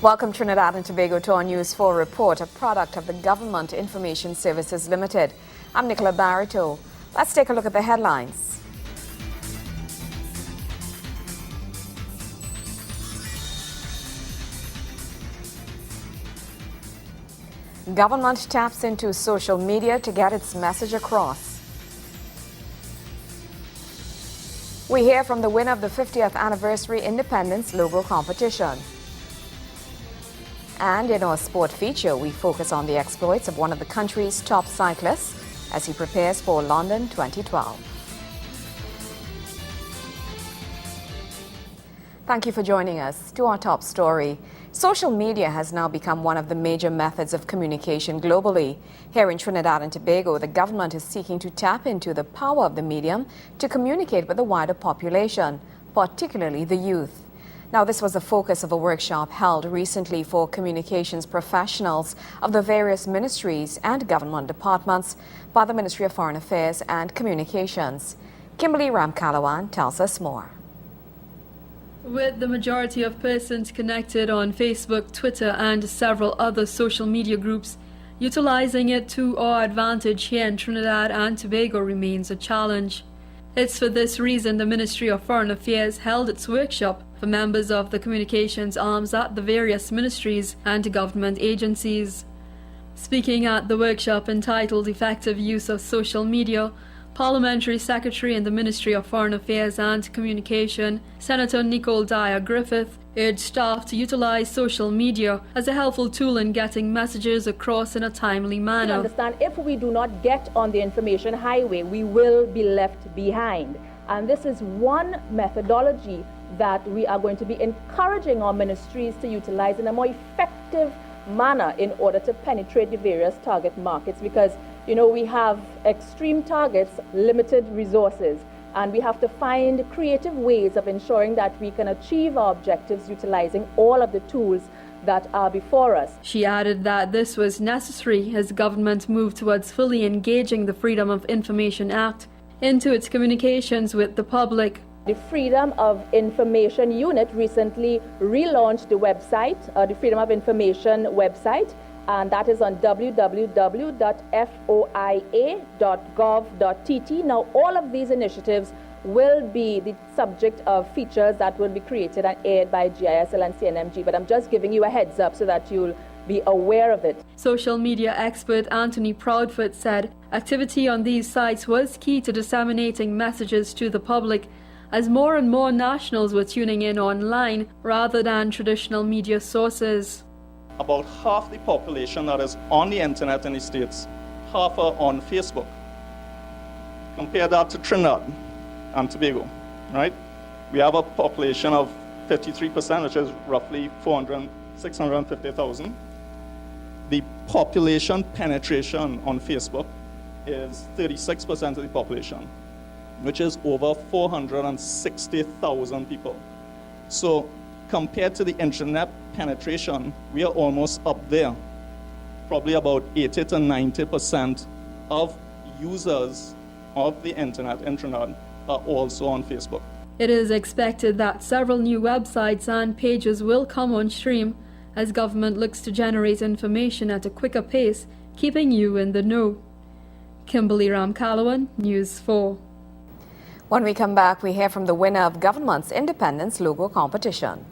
Welcome Trinidad and Tobago to our News 4 report, a product of the Government Information Services Limited. I'm Nicola Barito. Let's take a look at the headlines. Government taps into social media to get its message across. We hear from the winner of the 50th Anniversary Independence Logo Competition. And in our sport feature, we focus on the exploits of one of the country's top cyclists as he prepares for London 2012. Thank you for joining us. To our top story. Social media has now become one of the major methods of communication globally. Here in Trinidad and Tobago, the government is seeking to tap into the power of the medium to communicate with the wider population, particularly the youth. Now, this was the focus of a workshop held recently for communications professionals of the various ministries and government departments by the Ministry of Foreign Affairs and Communications. Kimberly Ramkalawan tells us more. With the majority of persons connected on Facebook, Twitter, and several other social media groups, utilizing it to our advantage here in Trinidad and Tobago remains a challenge. It's for this reason the Ministry of Foreign Affairs held its workshop for members of the communications arms at the various ministries and government agencies. Speaking at the workshop entitled Effective Use of Social Media, Parliamentary Secretary in the Ministry of Foreign Affairs and Communication, Senator Nicole Dyer Griffith, urged staff to utilize social media as a helpful tool in getting messages across in a timely manner. Understand, if we do not get on the information highway, we will be left behind. And this is one methodology that we are going to be encouraging our ministries to utilize in a more effective manner in order to penetrate the various target markets, because we have extreme targets, limited resources, and we have to find creative ways of ensuring that we can achieve our objectives utilizing all of the tools that are before us. She added that this was necessary as government moved towards fully engaging the Freedom of Information Act into its communications with the public. The Freedom of Information Unit recently relaunched the website, the Freedom of Information website, and that is on www.foia.gov.tt. Now, all of these initiatives will be the subject of features that will be created and aired by GISL and CNMG, but I'm just giving you a heads up so that you'll be aware of it. Social media expert Anthony Proudfoot said activity on these sites was key to disseminating messages to the public, as more and more nationals were tuning in online rather than traditional media sources. About half the population that is on the internet in the States, half are on Facebook. Compare that to Trinidad and Tobago, right? We have a population of 53%, which is roughly 650,000. The population penetration on Facebook is 36% of the population, which is over 460,000 people. So compared to the internet penetration, we are almost up there. Probably about 80 to 90% of users of the internet in Trinidad are also on Facebook. It is expected that several new websites and pages will come on stream as government looks to generate information at a quicker pace, keeping you in the know. Kimberly Ramkalawan, News 4. When we come back, we hear from the winner of Government's Independence Logo Competition.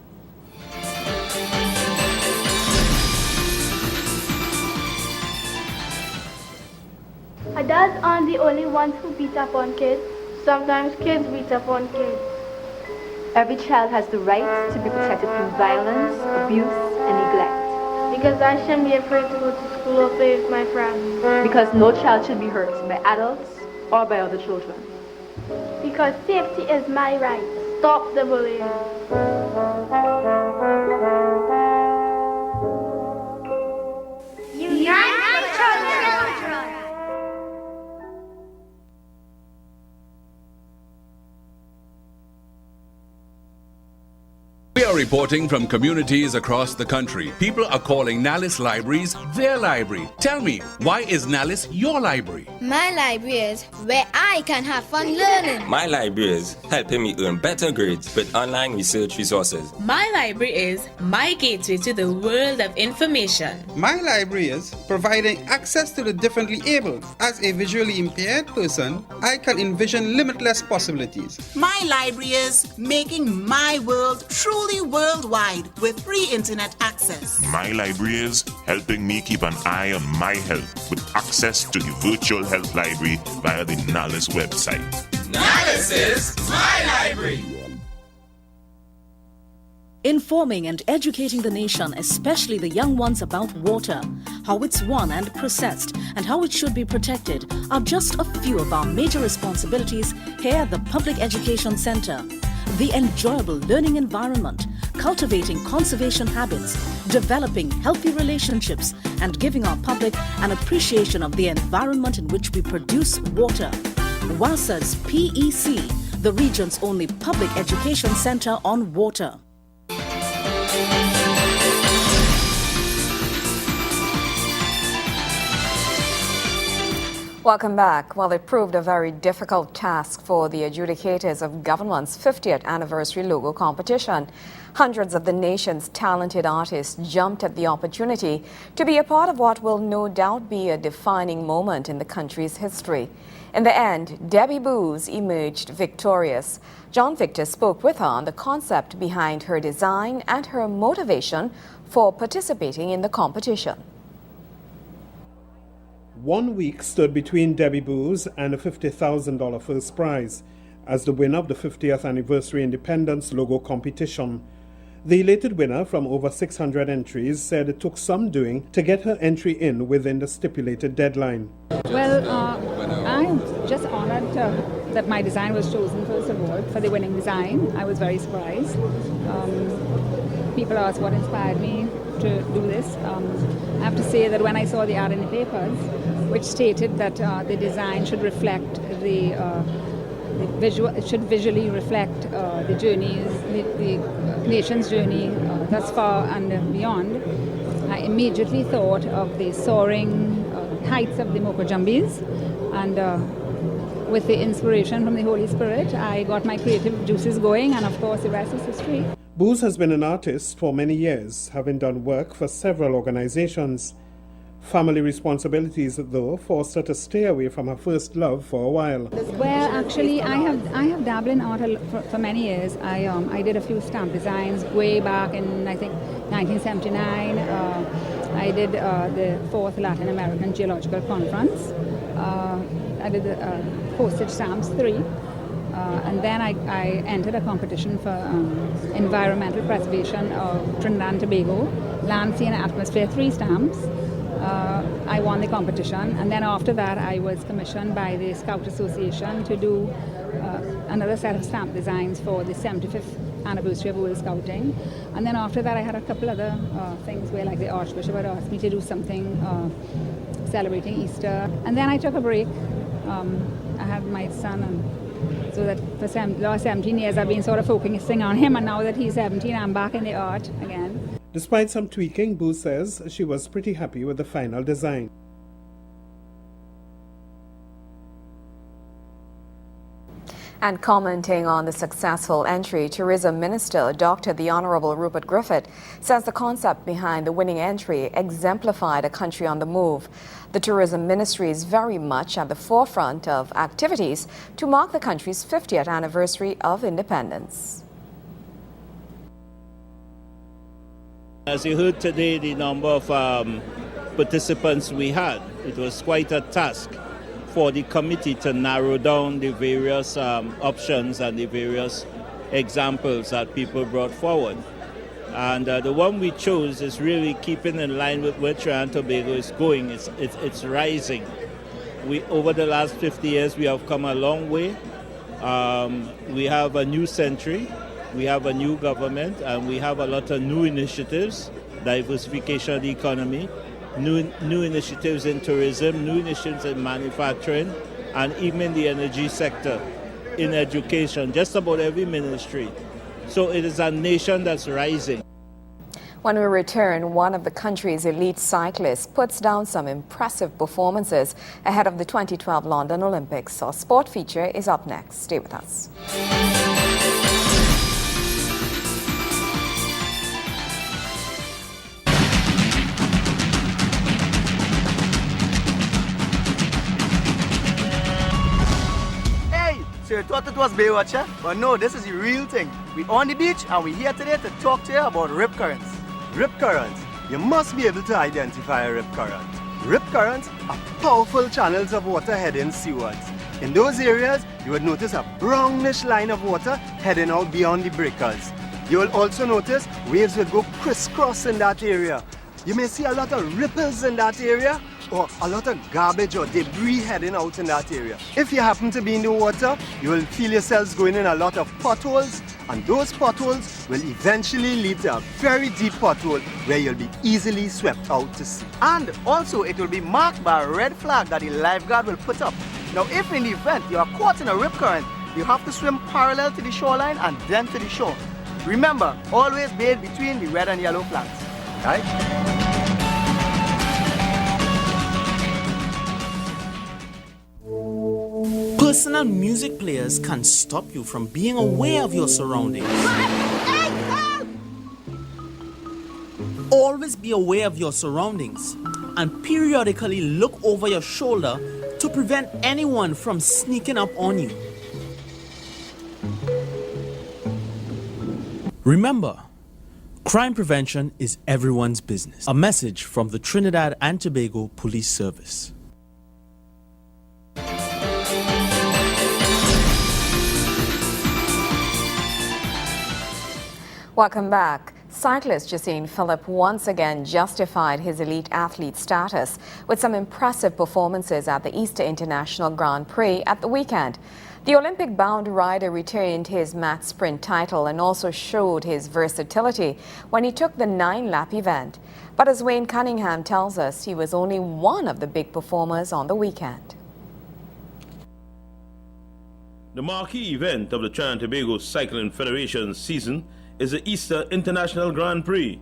Adults aren't the only ones who beat up on kids. Sometimes kids beat up on kids. Every child has the right to be protected from violence, abuse, and neglect. Because I shouldn't be afraid to go to school or play with my friends. Because no child should be hurt by adults or by other children. Because safety is my right. Stop the bullying. We are reporting from communities across the country. People are calling Nallis Libraries their library. Tell me, why is Nallis your library? My library is where I can have fun learning. My library is helping me earn better grades with online research resources. My library is my gateway to the world of information. My library is providing access to the differently abled. As a visually impaired person, I can envision limitless possibilities. My library is making my world truly worldwide with free internet access. My library is helping me keep an eye on my health with access to the virtual health library via the Nallis website. Nallis is my library. Informing and educating the nation, especially the young ones, about water, how it's won and processed, and how it should be protected are just a few of our major responsibilities here at the Public Education Center. The enjoyable learning environment, cultivating conservation habits, developing healthy relationships, and giving our public an appreciation of the environment in which we produce water. WASA's PEC, the region's only public education center on water. Welcome back. Well, it proved a very difficult task for the adjudicators of government's 50th anniversary logo competition. Hundreds of the nation's talented artists jumped at the opportunity to be a part of what will no doubt be a defining moment in the country's history. In the end, Debbie Booz emerged victorious. John Victor spoke with her on the concept behind her design and her motivation for participating in the competition. 1 week stood between Debbie Booz and a $50,000 first prize as the winner of the 50th anniversary Independence logo competition. The elated winner from over 600 entries said it took some doing to get her entry in within the stipulated deadline. Well, I'm just honored that my design was chosen first of all for the winning design. I was very surprised. People asked what inspired me to do this. I have to say that when I saw the ad in the papers, which stated that the design should reflect the visual, it should visually reflect the journeys, the nation's journey thus far and beyond, I immediately thought of the soaring heights of the Moko Jumbis, and with the inspiration from the Holy Spirit, I got my creative juices going, and of course the rest is history. Booz has been an artist for many years, having done work for several organizations. Family responsibilities, though, forced her to stay away from her first love for a while. Well, actually, I have dabbled in art for many years. I did a few stamp designs way back in, I think, 1979. I did the 4th Latin American Geological Conference. I did the postage stamps 3. And then I entered a competition for environmental preservation of Trinidad and Tobago, Land, Sea and Atmosphere 3 stamps. I won the competition, and then after that I was commissioned by the Scout Association to do another set of stamp designs for the 75th anniversary of World Scouting. And then after that I had a couple other things where, like, the Archbishop had asked me to do something celebrating Easter. And then I took a break. I had my son, and so that for the last 17 years I've been sort of focusing on him, and now that he's 17 I'm back in the art again. Despite some tweaking, Booz says she was pretty happy with the final design. And commenting on the successful entry, Tourism Minister Dr. the Honorable Rupert Griffith says the concept behind the winning entry exemplified a country on the move. The Tourism Ministry is very much at the forefront of activities to mark the country's 50th anniversary of independence. As you heard today, the number of participants we had, it was quite a task for the committee to narrow down the various options and the various examples that people brought forward. And the one we chose is really keeping in line with where Trinidad and Tobago is going. It's rising. Over the last 50 years, we have come a long way. We have a new century. We have a new government, and we have a lot of new initiatives, diversification of the economy, new initiatives in tourism, new initiatives in manufacturing, and even in the energy sector, in education. Just about every ministry So it is a nation that's rising. When we return, one of the country's elite cyclists puts down some impressive performances ahead of the 2012 London Olympics. Our sport feature is up next. Stay with us. So you thought it was Baywatch, eh? But no, this is the real thing. We're on the beach and we're here today to talk to you about rip currents. Rip currents. You must be able to identify a rip current. Rip currents are powerful channels of water heading seawards. In those areas, you would notice a brownish line of water heading out beyond the breakers. You will also notice waves will go crisscross in that area. You may see a lot of ripples in that area, or a lot of garbage or debris heading out in that area. If you happen to be in the water, you will feel yourselves going in a lot of potholes, and those potholes will eventually lead to a very deep pothole where you'll be easily swept out to sea. And also it will be marked by a red flag that the lifeguard will put up. Now if in the event you are caught in a rip current, you have to swim parallel to the shoreline and then to the shore. Remember, always bathe between the red and yellow flags. Right? Personal music players can stop you from being aware of your surroundings. Always be aware of your surroundings and periodically look over your shoulder to prevent anyone from sneaking up on you. Remember, crime prevention is everyone's business. A message from the Trinidad and Tobago Police Service. Welcome back. Cyclist Jacine Philip once again justified his elite athlete status with some impressive performances at the Easter International Grand Prix at the weekend. The Olympic-bound rider retained his max sprint title and also showed his versatility when he took the 9-lap event. But as Wayne Cunningham tells us, he was only one of the big performers on the weekend. The marquee event of the Trinidad and Tobago Cycling Federation's season is the Easter International Grand Prix.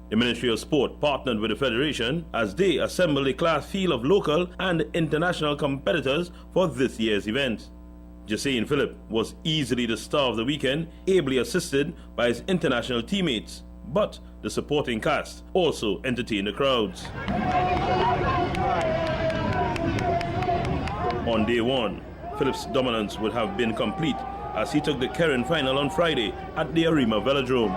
The Ministry of Sport partnered with the Federation as they assembled a class field of local and international competitors for this year's event. Jacine Philip was easily the star of the weekend, ably assisted by his international teammates, but the supporting cast also entertained the crowds. On day one, Philip's dominance would have been complete as he took the Keren final on Friday at the Arima Velodrome.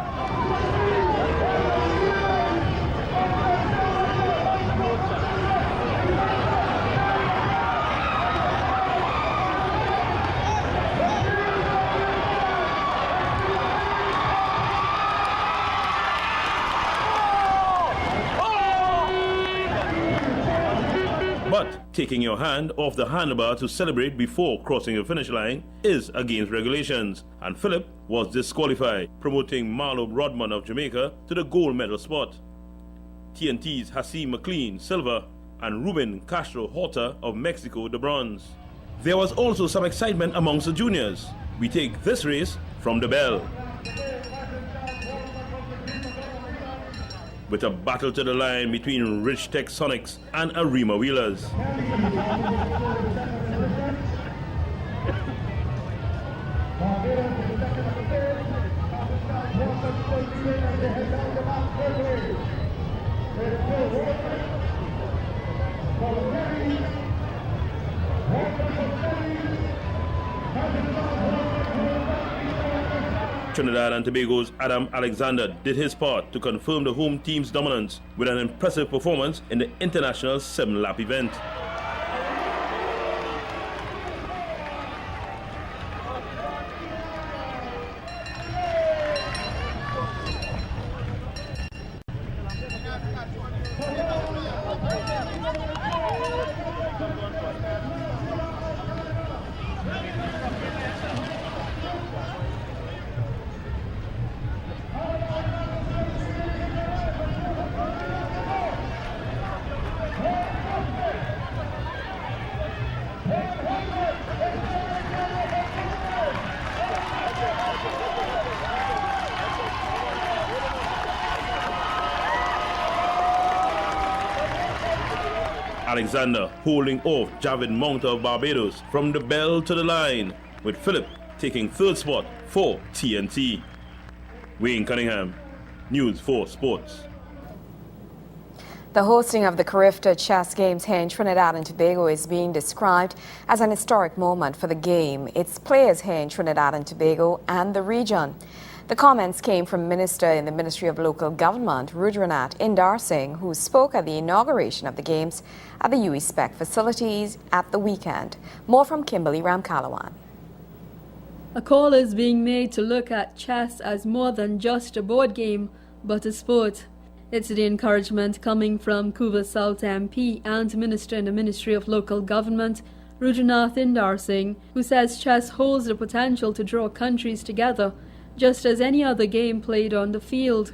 But taking your hand off the handlebar to celebrate before crossing the finish line is against regulations, and Philip was disqualified, promoting Marlo Rodman of Jamaica to the gold medal spot. TNT's Hasim McLean, silver, and Ruben Castro Horta of Mexico, the bronze. There was also some excitement amongst the juniors. We take this race from the bell, with a battle to the line between Rich Tech Sonics and Arima Wheelers. Trinidad and Tobago's Adam Alexander did his part to confirm the home team's dominance with an impressive performance in the international 7-lap event. Alexander holding off Javid Mounter of Barbados from the bell to the line, with Philip taking third spot for TNT. Wayne Cunningham, News 4 Sports. The hosting of the Carifta Chess Games here in Trinidad and Tobago is being described as an historic moment for the game, its players here in Trinidad and Tobago and the region. The comments came from Minister in the Ministry of Local Government, Rudranath Indar Singh, who spoke at the inauguration of the Games at the UESPEC facilities at the weekend. More from Kimberly Ramkalawan. A call is being made to look at chess as more than just a board game, but a sport. It's the encouragement coming from Couva South MP and Minister in the Ministry of Local Government, Rudranath Indar Singh, who says chess holds the potential to draw countries together, just as any other game played on the field.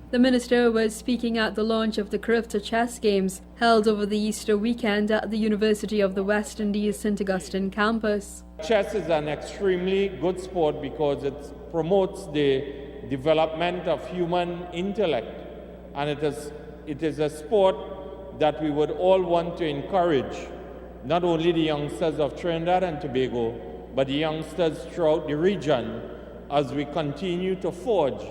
The minister was speaking at the launch of the Carifta Chess Games, held over the Easter weekend at the University of the West Indies St. Augustine campus. Chess is an extremely good sport because it promotes the development of human intellect, and it is a sport that we would all want to encourage, not only the youngsters of Trinidad and Tobago, but the youngsters throughout the region, as we continue to forge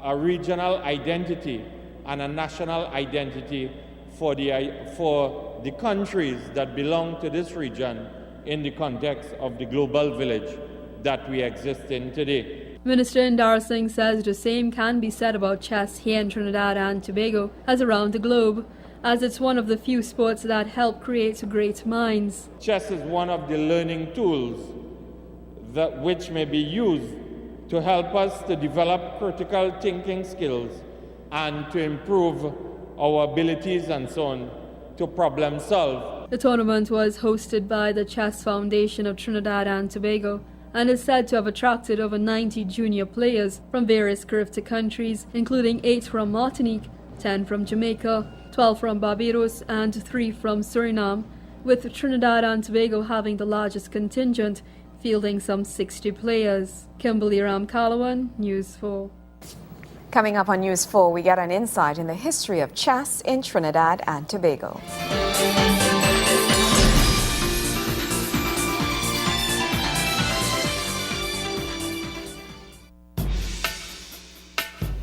a regional identity and a national identity for the countries that belong to this region in the context of the global village that we exist in today. Minister Indar Singh says the same can be said about chess here in Trinidad and Tobago as around the globe, as it's one of the few sports that help create great minds. Chess is one of the learning tools which may be used to help us to develop critical thinking skills and to improve our abilities and so on to problem solve. The tournament was hosted by the Chess Foundation of Trinidad and Tobago and is said to have attracted over 90 junior players from various Carifta countries, including 8 from Martinique, 10 from Jamaica, 12 from Barbados and 3 from Suriname, with Trinidad and Tobago having the largest contingent, fielding some 60 players. Kimberly Ramkalawan, News 4. Coming up on News 4, we get an insight in the history of chess in Trinidad and Tobago.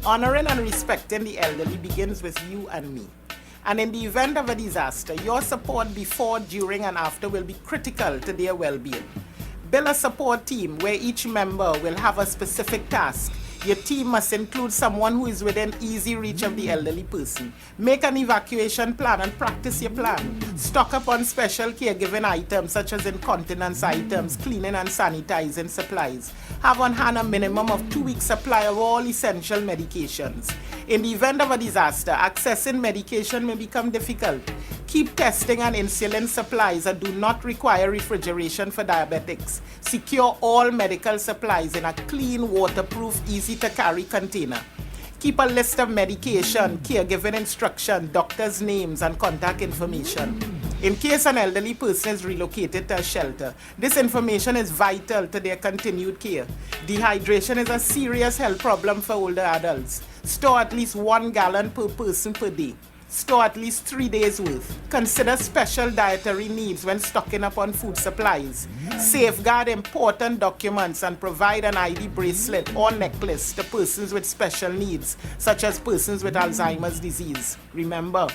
Honoring and respecting the elderly begins with you and me. And in the event of a disaster, your support before, during, and after will be critical to their well-being. Build a support team where each member will have a specific task. Your team must include someone who is within easy reach of the elderly person. Make an evacuation plan and practice your plan. Stock up on special caregiving items such as incontinence items, cleaning and sanitizing supplies. Have on hand a minimum of 2 weeks supply of all essential medications. In the event of a disaster, accessing medication may become difficult. Keep testing and insulin supplies and do not require refrigeration for diabetics. Secure all medical supplies in a clean, waterproof, easy-to-carry container. Keep a list of medication, caregiving instruction, doctors' names, and contact information. In case an elderly person is relocated to a shelter, this information is vital to their continued care. Dehydration is a serious health problem for older adults. Store at least 1 gallon per person per day. Store at least 3 days' worth. Consider special dietary needs when stocking up on food supplies. Safeguard important documents and provide an ID bracelet or necklace to persons with special needs, such as persons with Alzheimer's disease. Remember,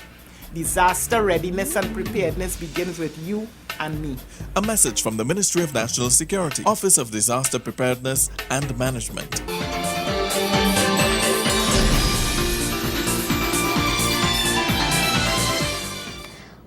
disaster readiness and preparedness begins with you and me. A message from the Ministry of National Security, Office of Disaster Preparedness and Management.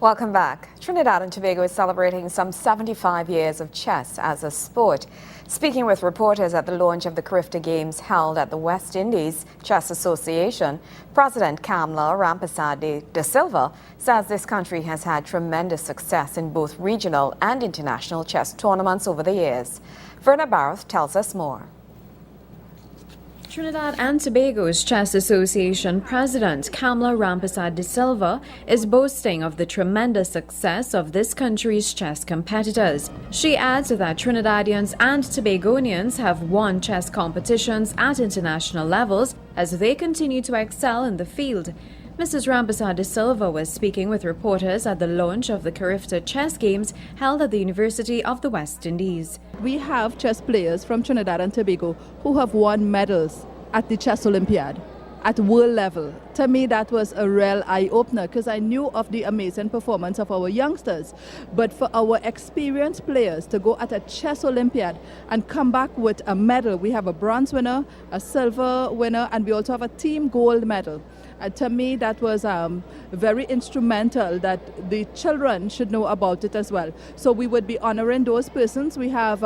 Welcome back. Trinidad and Tobago is celebrating some 75 years of chess as a sport. Speaking with reporters at the launch of the Carifta Games held at the West Indies Chess Association, President Kamla Rampersad de Silva says this country has had tremendous success in both regional and international chess tournaments over the years. Verna Barth tells us more. Trinidad and Tobago's Chess Association President Kamla Rampersad de Silva is boasting of the tremendous success of this country's chess competitors. She adds that Trinidadians and Tobagonians have won chess competitions at international levels as they continue to excel in the field. Mrs. Rampersad de Silva was speaking with reporters at the launch of the Carifta Chess Games held at the University of the West Indies. We have chess players from Trinidad and Tobago who have won medals at the Chess Olympiad at world level. To me, that was a real eye-opener because I knew of the amazing performance of our youngsters. But for our experienced players to go at a Chess Olympiad and come back with a medal, we have a bronze winner, a silver winner, and we also have a team gold medal. To me, that was very instrumental that the children should know about it as well. So we would be honoring those persons. We have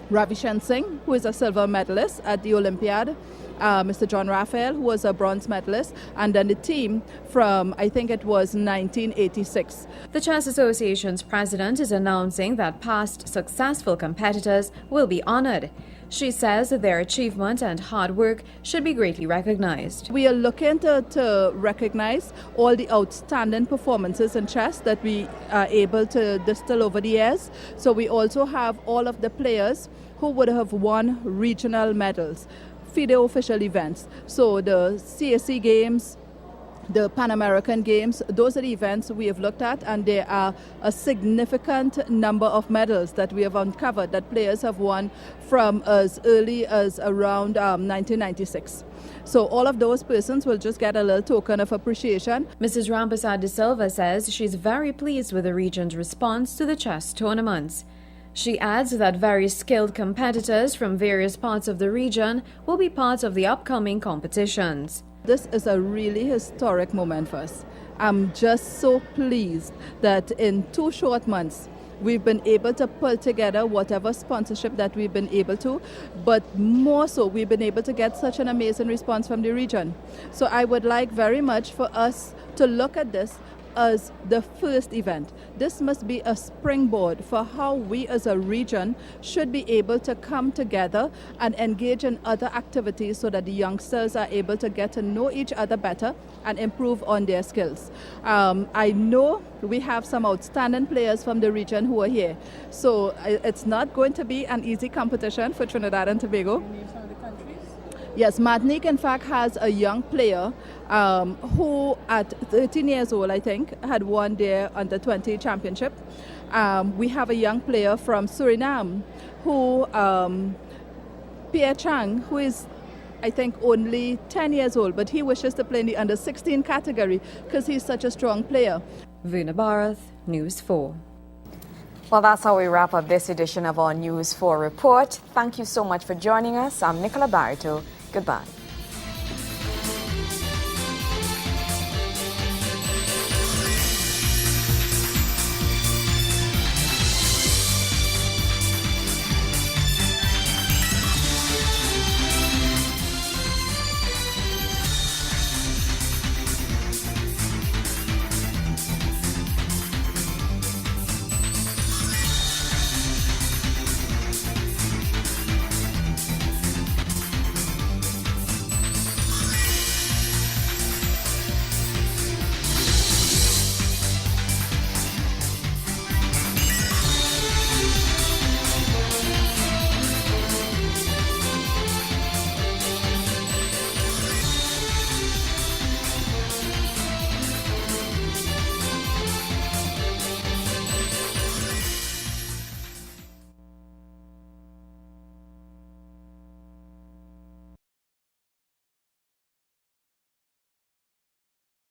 Ravi Shen Singh, who is a silver medalist at the Olympiad, Mr. John Raphael, who was a bronze medalist, and then the team from, I think it was 1986. The Chess Association's president is announcing that past successful competitors will be honored. She says that their achievement and hard work should be greatly recognized. We are looking to recognize all the outstanding performances in chess that we are able to distill over the years. So we also have all of the players who would have won regional medals, FIDE official events. So the CSC Games, the Pan American Games, those are the events we have looked at, and there are a significant number of medals that we have uncovered that players have won from as early as around 1996. So all of those persons will just get a little token of appreciation. Mrs. Rampersad de Silva says she's very pleased with the region's response to the chess tournaments. She adds that very skilled competitors from various parts of the region will be part of the upcoming competitions. This is a really historic moment for us. I'm just so pleased that in 2 short months, we've been able to pull together whatever sponsorship that we've been able to, but more so, we've been able to get such an amazing response from the region. So I would like very much for us to look at this as the first event. This must be a springboard for how we as a region should be able to come together and engage in other activities so that the youngsters are able to get to know each other better and improve on their skills. I know we have some outstanding players from the region who are here, so it's not going to be an easy competition for Trinidad and Tobago. Yes, Martinique in fact has a young player who at 13 years old, I think, had won their under-20 championship. We have a young player from Suriname who, Pierre Chang, who is I think only 10 years old, but he wishes to play in the under-16 category because he's such a strong player. Vuna Bharath, News 4. Well, that's how we wrap up this edition of our News 4 report. Thank you so much for joining us. I'm Nicola Barito. Goodbye.